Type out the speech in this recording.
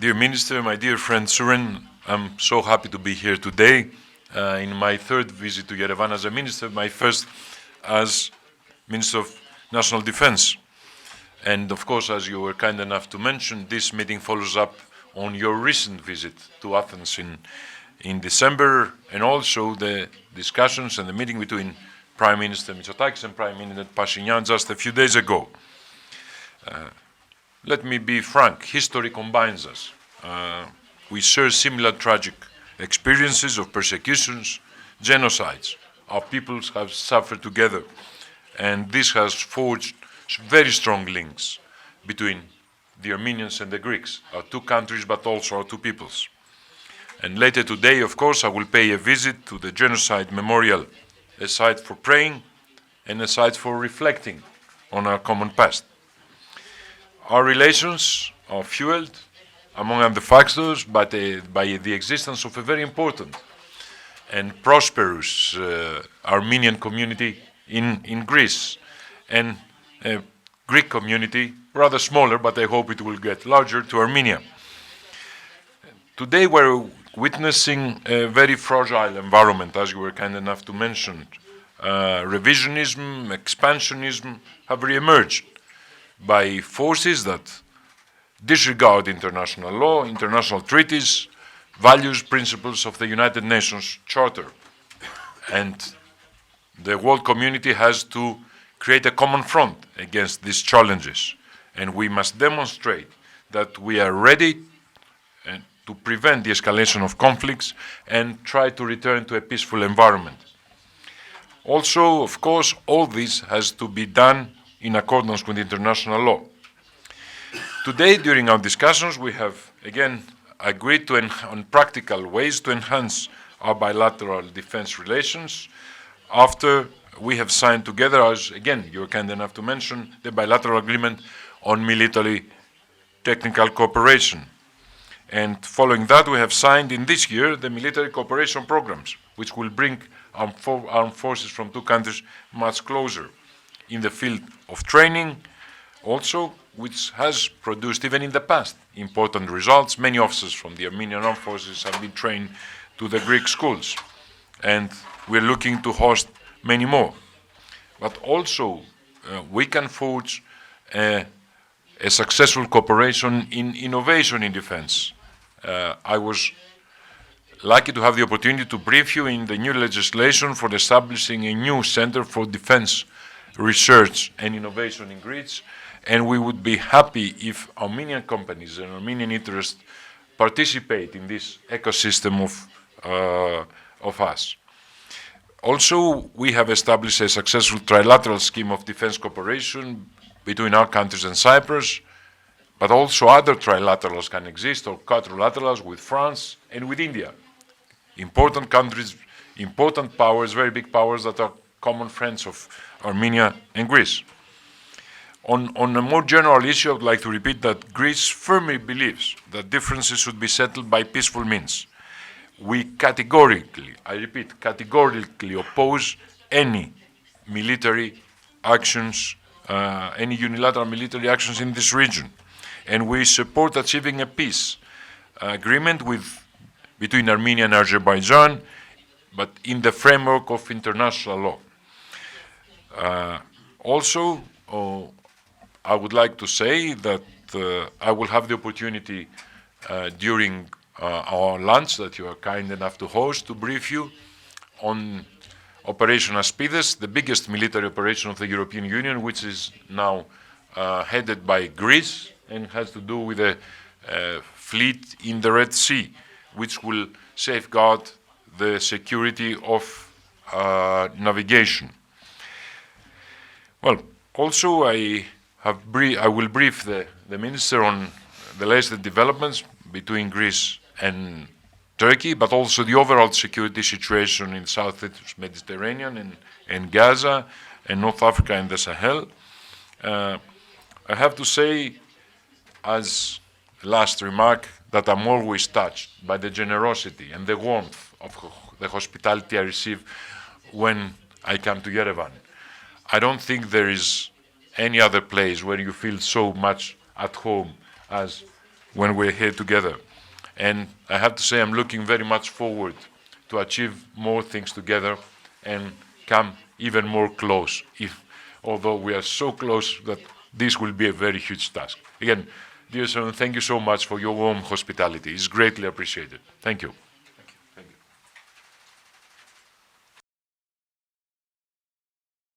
Dear Minister, my dear friend Suren, I'm so happy to be here today in my third visit to Yerevan as a minister, my first as Minister of National Defense. And of course, as you were kind enough to mention, this meeting follows up on your recent visit to Athens in December, and also the discussions and the meeting between Prime Minister Mitsotakis and Prime Minister Pashinyan just a few days ago. Let me be frank, history combines us. We share similar tragic experiences of persecutions, genocides. Our peoples have suffered together, and this has forged very strong links between the Armenians and the Greeks, our two countries, but also our two peoples. And later today, of course, I will pay a visit to the Genocide Memorial, a site for praying and a site for reflecting on our common past. Our relations are fueled, among other factors, by the existence of a very important and prosperous Armenian community in Greece, and a Greek community, rather smaller, but I hope it will get larger, to Armenia. Today we're witnessing a very fragile environment, as you were kind enough to mention. Revisionism, expansionism have re-emerged by forces that disregard international law, international treaties, values, principles of the United Nations Charter. And the world community has to create a common front against these challenges. And we must demonstrate that we are ready to prevent the escalation of conflicts and try to return to a peaceful environment. Also, of course, all this has to be done in accordance with international law. Today, during our discussions, we have again agreed on practical ways to enhance our bilateral defense relations after we have signed together, as again you're kind enough to mention, the bilateral agreement on military technical cooperation. And following that, we have signed in this year the military cooperation programs, which will bring armed forces from two countries much closer in the field of training, also, which has produced, even in the past, important results. Many officers from the Armenian armed forces have been trained to the Greek schools, and we're looking to host many more. But also, we can forge a successful cooperation in innovation in defense. I was lucky to have the opportunity to brief you in the new legislation for establishing a new Center for Defense Research and Innovation in Greece, and we would be happy if Armenian companies and Armenian interests participate in this ecosystem of us. Also, we have established a successful trilateral scheme of defense cooperation between our countries and Cyprus, but also other trilaterals can exist, or quadrilaterals with France and with India. Important countries, important powers, very big powers that are common friends of Armenia and Greece. On a more general issue, I would like to repeat that Greece firmly believes that differences should be settled by peaceful means. We categorically, I repeat, categorically oppose any military actions, any unilateral military actions in this region. And we support achieving a peace agreement between Armenia and Azerbaijan, but in the framework of international law. Also, I would like to say that I will have the opportunity during our lunch that you are kind enough to host to brief you on Operation Aspides, the biggest military operation of the European Union, which is now headed by Greece and has to do with a fleet in the Red Sea, which will safeguard the security of navigation. Well, also I will brief the Minister on the latest developments between Greece and Turkey, but also the overall security situation in Southeast Mediterranean and Gaza and North Africa and the Sahel. I have to say, as a last remark, that I'm always touched by the generosity and the warmth of the hospitality I receive when I come to Yerevan. I don't think there is any other place where you feel so much at home as when we're here together. And I have to say I'm looking very much forward to achieve more things together and come even more close, although we are so close that this will be a very huge task. Again, dear son, thank you so much for your warm hospitality. It's greatly appreciated. Thank you.